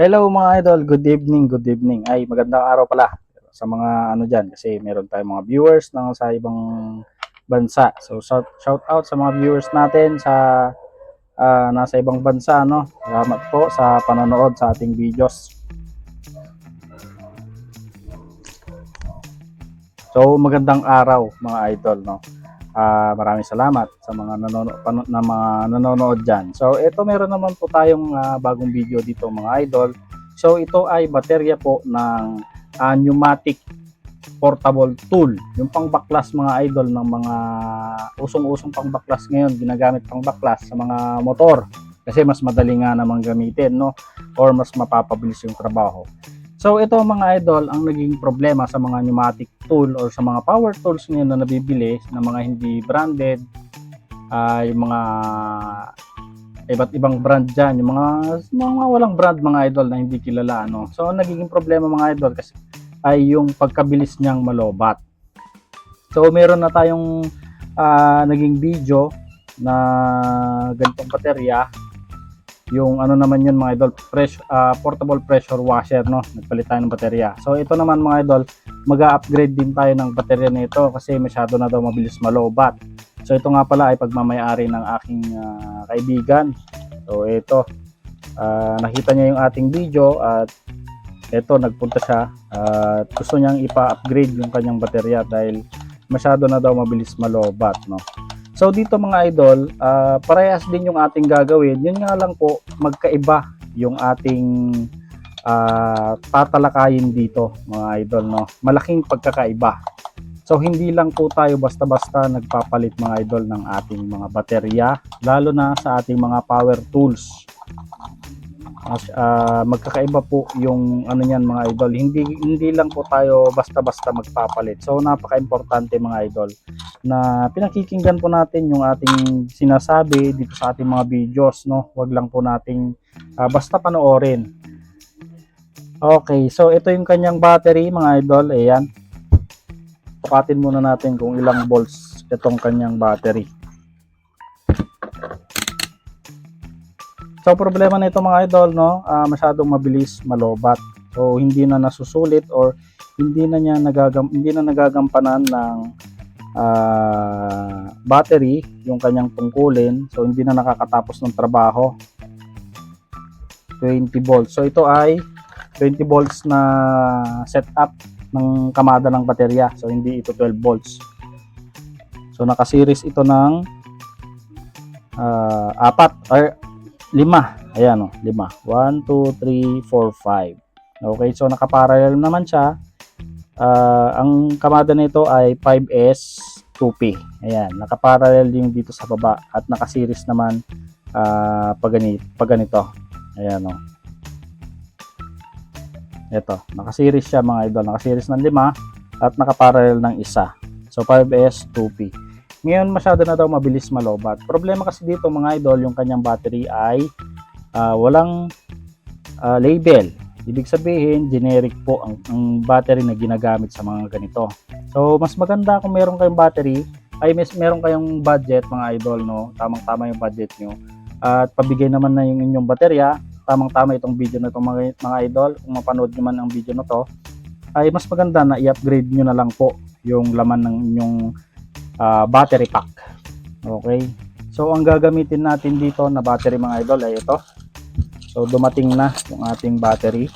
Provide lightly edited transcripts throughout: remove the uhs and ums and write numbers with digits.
Hello mga idol, good evening, good evening. Ay, magandang araw pala sa mga ano diyan kasi meron tayong mga viewers ng sa ibang bansa. So shout out sa mga viewers natin sa nasa ibang bansa, no. Salamat po sa panonood sa ating videos. So magandang araw mga idol, no. Maraming salamat sa mga nanonood diyan. So ito meron naman po tayong bagong video dito mga idol. So ito ay baterya po ng pneumatic portable tool. Yung pangbaklas mga idol ng mga usong-usong pangbaklas ngayon, ginagamit pangbaklas sa mga motor kasi mas madali nga namang gamitin, no, or mas mapapabilis yung trabaho. So ito mga idol, ang naging problema sa mga pneumatic tool or sa mga power tools ngayon na nabibili na mga hindi branded, yung mga iba't ibang brand dyan, yung mga walang brand mga idol na hindi kilala, no. So ang nagiging problema mga idol kasi ay yung pagkabilis niyang malobat. So meron na tayong naging video na ganitong baterya. Yung ano naman yun mga idol, portable pressure washer, no. Nagpalit tayo ng baterya. So ito naman mga idol, mag-upgrade din tayo ng baterya nito kasi masyado na daw mabilis malobat. So ito nga pala ay pagmamayari ng aking kaibigan. So ito, nakita niya yung ating video at ito nagpunta siya at gusto niyang ipa-upgrade yung kanyang baterya dahil masyado na daw mabilis malobat, no. So dito mga idol, parehas din yung ating gagawin. Yun nga lang po, magkaiba yung ating tatalakayin dito mga idol, no. Malaking pagkakaiba. So hindi lang po tayo basta-basta nagpapalit mga idol ng ating mga baterya, lalo na sa ating mga power tools. Magkakaiba po yung ano niyan mga idol. Hindi lang po tayo basta-basta magpapalit. So napaka-importante mga idol na pinakikinggan po natin yung ating sinasabi dito sa ating mga videos, no. Huwag lang po nating basta panoorin. Okay, so ito yung kanyang battery mga idol. Ayan. Tukatin muna natin kung ilang volts itong kanyang battery. So problema nito mga idol, no, masyadong mabilis malobat. So hindi na nasusulit or hindi na nagagampanan ng battery yung kanyang tungkulin. So hindi na nakakatapos ng trabaho. 20 volts. So ito ay 20 volts na setup ng kamada ng baterya. So hindi ito 12 volts. So naka-series ito ng 4 or 5. Ayan, 5. 1, 2, 3, 4, 5. Okay, so nakaparallel naman siya. Ang kamada nito ay 5S 2P. Ayan, nakaparallel din dito sa baba at naka-series naman pag ganito. Ayan, ito, naka-series siya mga idol. Naka-series ng 5 at nakaparallel ng 1. So 5S 2P. Ngayon masyado na daw mabilis malobat. Problema kasi dito mga idol, yung kanyang battery ay walang label. Ibig sabihin generic po ang battery na ginagamit sa mga ganito. So mas maganda kung meron kayong battery ay meron kayong budget mga idol, no. Tamang-tama yung budget nyo at pabigay naman na yung inyong baterya. Tamang-tama itong video na itong mga idol. Kung mapanood nyo man ang video na to, ay mas maganda na i-upgrade nyo na lang po yung laman ng inyong battery pack. Okay, so ang gagamitin natin dito na battery mga idol ay ito. So dumating na yung ating battery.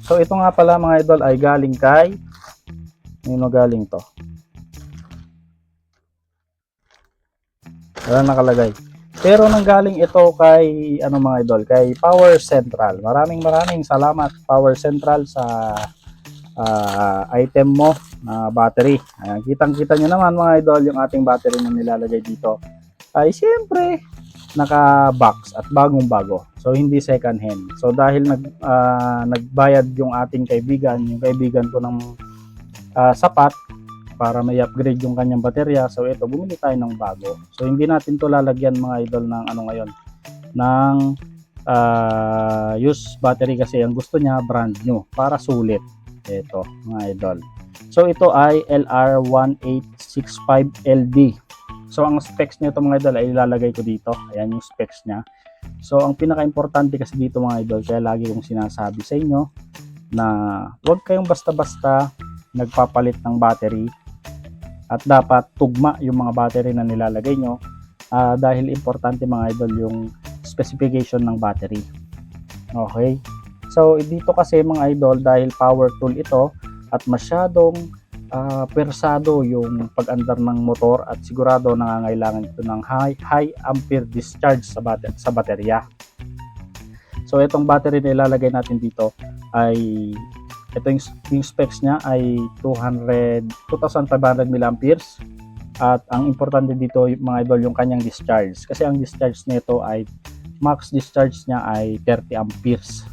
So ito nga pala mga idol ay galing kay galing to. Wala nakalagay. Pero nanggaling ito kay mga idol, kay Power Central. Maraming salamat Power Central sa item mo na battery. Ayan, kitang-kita nyo naman mga idol yung ating battery na nilalagay dito. Ay siyempre naka-box at bagong-bago. So hindi second hand. So dahil nagbayad yung ating kaibigan, yung kaibigan ko ng sapat para may upgrade yung kanyang baterya. So ito, bumili tayo ng bago. So hindi natin to lalagyan mga idol ng ngayon, ng used battery kasi ang gusto niya brand new para sulit. Ito mga idol. So ito ay LR1865LD. So ang specs nito mga idol ay ilalagay ko dito. Ayan yung specs niya. So ang pinaka-importante kasi dito mga idol, kaya lagi kong sinasabi sa inyo na huwag kayong basta-basta nagpapalit ng battery at dapat tugma yung mga battery na nilalagay nyo, dahil importante mga idol yung specification ng battery. Okay, so dito kasi mga idol, dahil power tool ito at masyadong persado yung pag-andar ng motor at sigurado nangangailangan ito ng high ampere discharge sa baterya. So itong battery na ilalagay natin dito ay ito yung specs niya ay 2,500 mAh, at ang importante dito mga idol yung kanyang discharge, kasi ang discharge nito ay max discharge niya ay 30 amperes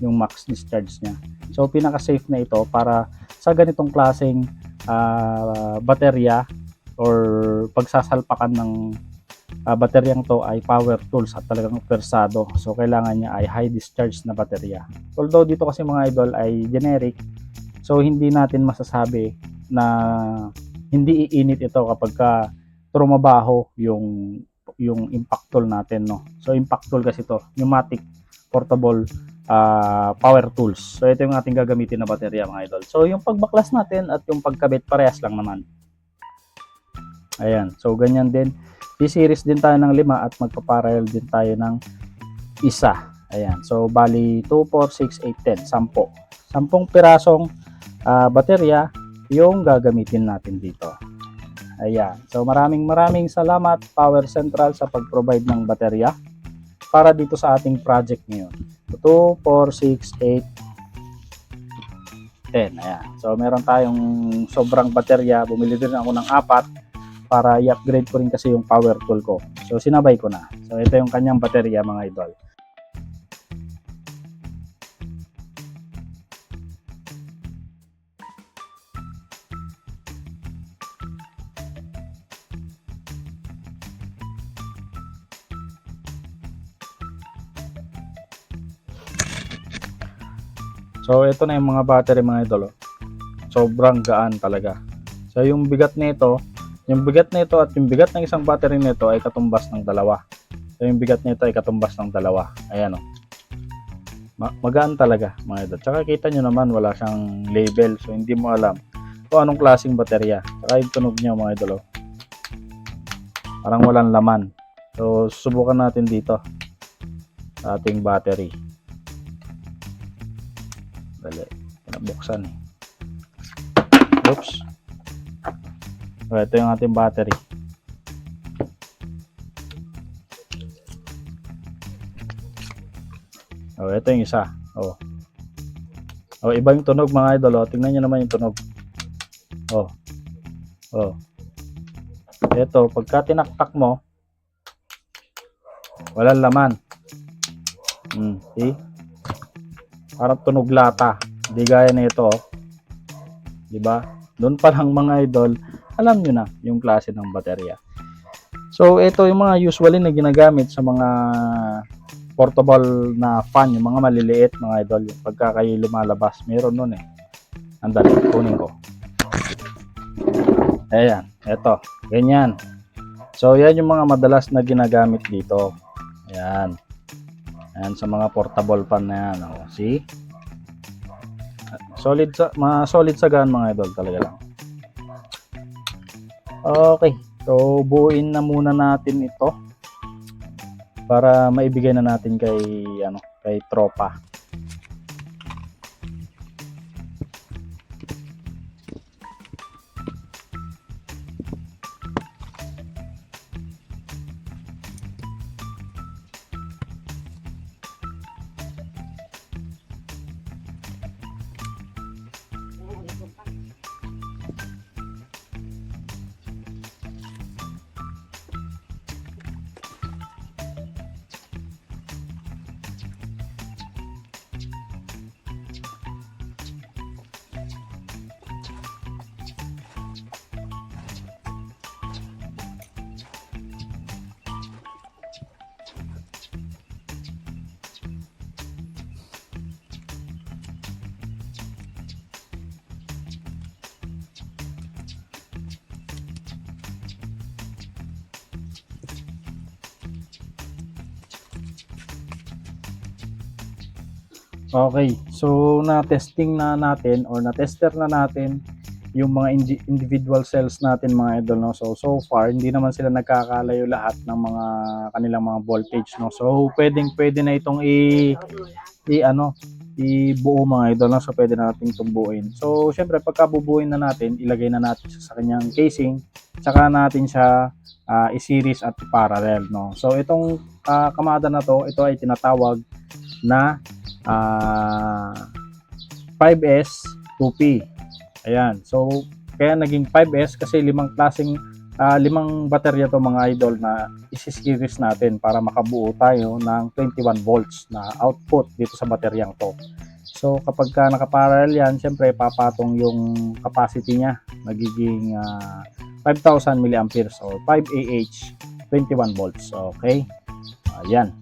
yung max discharge niya. So pinaka safe na ito para sa ganitong klaseng baterya or pagsasalpakan ng bateryang to ay power tools at talagang persado. So kailangan niya ay high discharge na baterya. Although dito kasi mga idol ay generic, so hindi natin masasabi na hindi iinit ito kapag trumabaho yung impact tool natin, no. So impact tool kasi to, pneumatic portable power tools. So ito yung ating gagamitin na baterya mga idol. So yung pagbaklas natin at yung pagkabit parehas lang naman. Ayan, so ganyan din. I-series din tayo ng 5 at magpaparallel din tayo ng isa. Ayan, so bali 2, 4, 6, 8, 10, 10 pirasong baterya yung gagamitin natin dito. Ayan, so maraming salamat Power Central sa pag-provide ng baterya para dito sa ating project ngayon. 2, 4, 6, 8, 10. Ayan, so meron tayong sobrang baterya. Bumili din ako ng 4 para i-upgrade ko rin kasi yung power tool ko. So sinabay ko na. So ito yung kanyang baterya mga idol. So ito na yung mga battery mga idol. Sobrang gaan talaga. So yung bigat nito at yung bigat ng isang battery nito ay katumbas ng dalawa. So yung bigat nito ay katumbas ng dalawa. Ayan o. Magaan talaga mga idol. Tsaka kita nyo naman wala siyang label. So hindi mo alam kung anong klaseng baterya. Tsaka yung tunog niya mga idol. Parang walang laman. So subukan natin dito sa ating battery. Dali. Pinabuksan eh. Oops. So, ito yung ating battery. Oh, ito yung isa. Oh. Oh, iba yung tunog mga idol. Oh. Tingnan niyo naman yung tunog. Oh. Oh. Ito, pagka tinaktak mo, walang laman. See? Parang tunog lata. Hindi gaya na ito, oh. Diba? Doon pa lang mga idol, alam nyo na yung klase ng baterya. So ito yung mga usually na ginagamit sa mga portable na fan, yung mga maliliit mga idol, yung pagka kayo lumalabas, meron nun eh. Andali, kunin ko. Ayan, eto, ganyan. So yan yung mga madalas na ginagamit dito. Ayan. Ayan sa mga portable fan na yan. Oh. See? Solid sa gaan mga idol talaga lang. Okay, so buuin na muna natin ito para maibigay na natin kay tropa. Okay, so na-testing na natin or na-tester na natin yung mga individual cells natin mga idol, no. So far hindi naman sila nagkakalayo lahat ng mga kanilang mga voltage, no. So pwede na itong i-ano, ibuo mga idol, no. So pwede na nating tumbuin. So syempre pagka bubuin na natin, ilagay na natin siya sa kanyang casing, saka natin siya i-series at parallel, no. So itong kamada na to, ito ay tinatawag na 5S 2P. Ayan. So kaya naging 5S kasi limang baterya to mga idol na isi-series natin para makabuo tayo ng 21 volts na output dito sa bateryang to. So kapag ka nakaparallel yan, syempre papatong yung capacity niya, magiging 5,000 milliamperes or 5 Ah 21 volts. Okay? Ayan.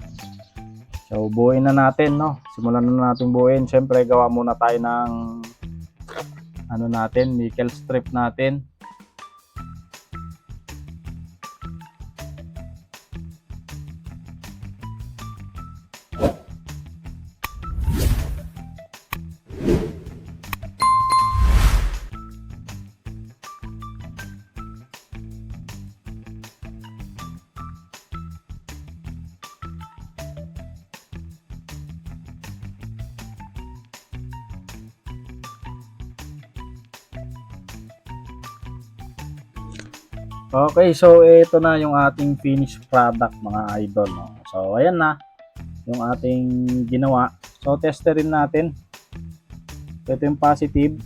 So buuin na natin, no. Simulan na natin buuin. Syempre gawa muna tayo ng nickel strip natin. Okay, so ito na yung ating finished product mga idol, no. So ayan na yung ating ginawa. So testerin natin. Ito yung positive.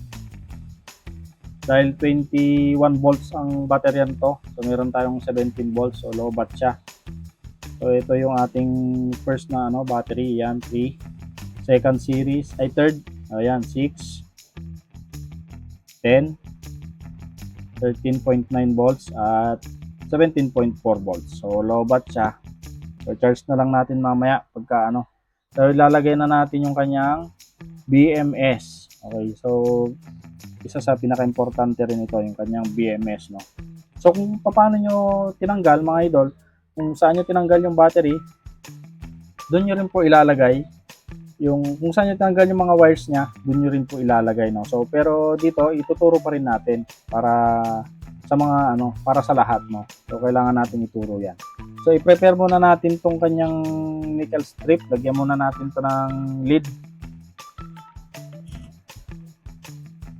Dahil 21 volts ang bateryan to. So meron tayong 17 volts, so low bat siya. So ito yung ating first na battery, yan 3. Second series, ay third, ayan 6, 10, 13.9 volts at 17.4 volts. So low bat siya. So charge na lang natin mamaya pagka So ilalagay na natin yung kanyang BMS. Okay, so isa sa pinaka-importante rin ito yung kanyang BMS, no. So kung paano nyo tinanggal mga idol, kung saan nyo tinanggal yung battery, doon nyo rin po ilalagay yung kung saan nyo tinanggal yung mga wires nya, doon nyo rin po ilalagay, no. So pero dito ituturo pa rin natin para sa mga para sa lahat, no. So kailangan natin ituro yan. So i-prepare muna natin tong kanyang nickel strip. Lagyan muna natin to ng lead.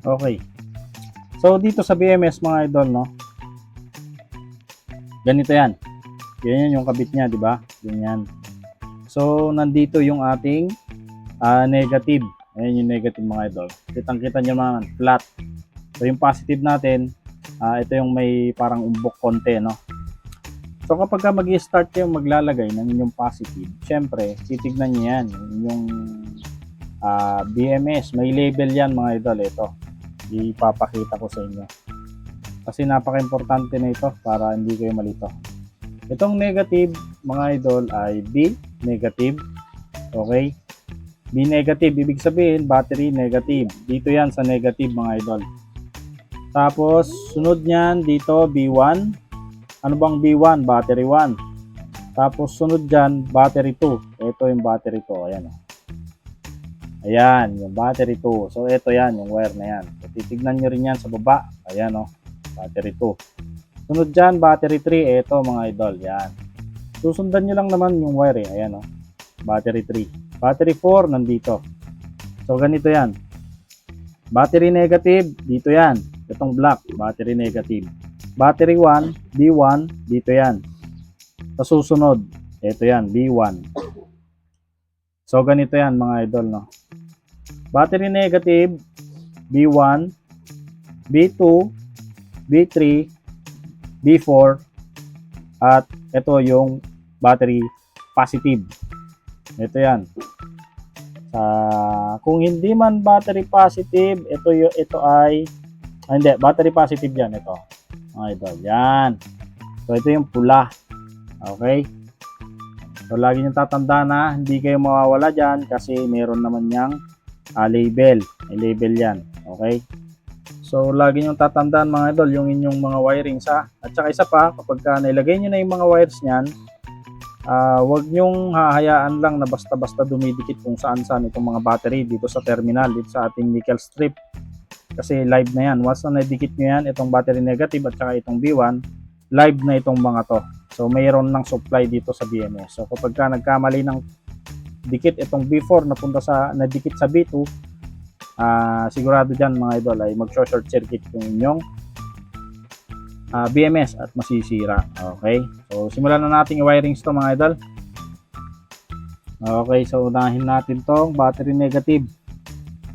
Okay. So dito sa BMS mga idol, no. Ganito yan. Ganyan yung kabit niya, di ba? Ganyan. So nandito yung ating negative. Ayan yung negative mga idol. Kitang-kita nyo naman, flat. So yung positive natin, ito yung may parang umbok konti, no. So kapag mag-i-start kayo maglalagay ng inyong positive, syempre titignan nyo yan, yung BMS. May label yan mga idol. Ito, ipapakita ko sa inyo. Kasi napaka-importante na ito para hindi kayo malito. Itong negative mga idol ay B negative. Okay? B negative, ibig sabihin battery negative. Dito yan sa negative mga idol. Tapos sunod niyan dito B1. Ano bang B1? Battery 1. Tapos sunod dyan battery 2. Ito yung battery 2. Ayan. Ayan, yung battery 2. So ito yan, yung wire na yan. So, titignan nyo rin yan sa baba. Ayan battery 2. Sunod dyan, battery 3. Ito mga idol, yan. Susundan nyo lang naman yung wire Ayan battery 3. Battery 4, nandito. So ganito yan. Battery negative, dito yan. Itong black, battery negative. Battery 1, B1, dito yan. Sa susunod, ito yan, B1. So ganito yan mga idol, no. Battery negative, B1, B2, B3, B4, at ito yung battery positive. Ito yan. Kung hindi man battery positive, ito ay hindi, battery positive yan ito. Mga idol, yan. So ito yung pula. Okay? So lagi nyo tatandaan na hindi kayo mawawala dyan kasi meron naman yang label. May label yan. Okay? So lagi nyo tatandaan mga idol yung inyong mga wiring at saka isa pa, kapag nilagay nyo na yung mga wires nyan, Wag nyong hahayaan lang na basta-basta dumidikit kung saan-saan itong mga battery dito sa terminal, dito sa ating nickel strip. Kasi live na yan. Once na nadikit nyo yan, itong battery negative at saka itong B1, live na itong mga to. So mayroon ng supply dito sa BMS. So kapag ka nagkamali ng dikit itong B4 napunta sa nadikit sa B2, sigurado dyan mga idol ay mag-short circuit yung inyong BMS at masisira. Okay, so simulan na natin i-wirings to mga idol. Okay, so unahin natin tong battery negative.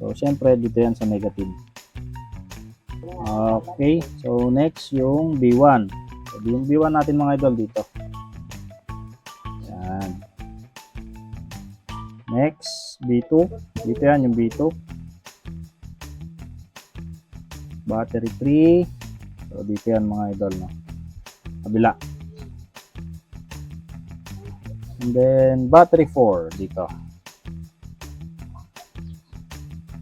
So syempre dito yan sa negative. Okay, so next yung B1. So yung B1 natin mga idol dito. Yan. Next, B2. Dito yan yung B2. Battery 3. So dito yan mga idol, no? Kabila. And then battery 4 dito.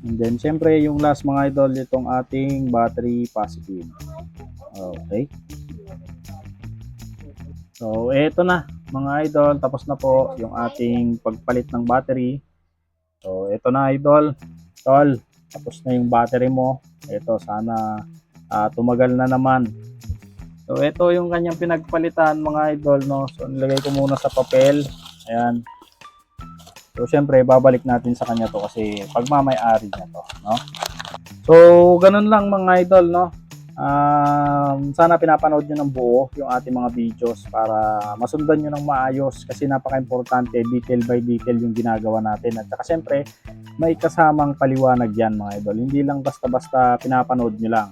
And then syempre yung last mga idol itong ating battery positive. Okay. So eto na mga idol, tapos na po yung ating pagpalit ng battery. So eto na idol, tol, tapos na yung battery mo. Eto sana tumagal na naman. So ito yung kanyang pinagpalitan mga idol, no. So nilagay ko muna sa papel. Ayan. So syempre babalik natin sa kanya to kasi pagmamay-ari niya to, no. So ganun lang mga idol, no. Sana pinapanood nyo ng buo yung ating mga videos para masundan nyo ng maayos kasi napaka-importante, detail by detail yung ginagawa natin. At saka syempre may kasamang paliwanag yan mga idol, hindi lang basta-basta pinapanood nyo lang.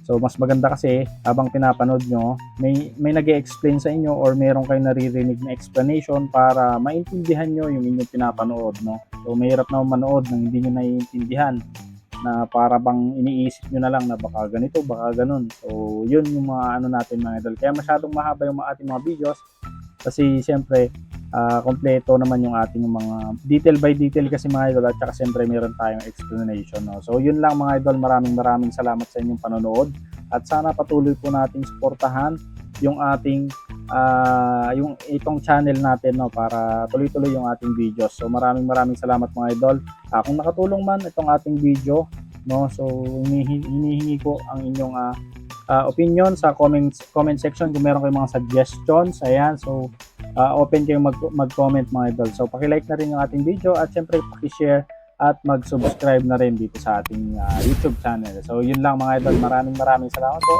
So mas maganda kasi habang pinapanood nyo, may nag-e-explain sa inyo or meron kayong naririnig na explanation para maintindihan nyo yung inyong pinapanood, no. So mahirap na manood nang hindi nyo naiintindihan, na para bang iniisip nyo na lang na baka ganito, baka ganun. So yun yung mga ano natin mga idol. Kaya masyadong mahaba yung ating mga videos kasi siyempre kompleto naman yung ating mga detail by detail kasi mga idol, at saka siyempre meron tayong explanation, no? So yun lang mga idol, maraming salamat sa inyong panonood at sana patuloy po nating suportahan yung ating yung itong channel natin, no, para tuloy-tuloy yung ating videos. So maraming salamat mga idol. Kung nakatulong man itong ating video, no, so hinihingi ko ang inyong opinion sa comment section kung meron kayong mga suggestions. Ayan, so open kayong mag-comment mga idol. So paki-like na rin yung ating video at syempre paki-share at mag-subscribe na rin dito sa ating YouTube channel. So yun lang mga idol, maraming salamat po.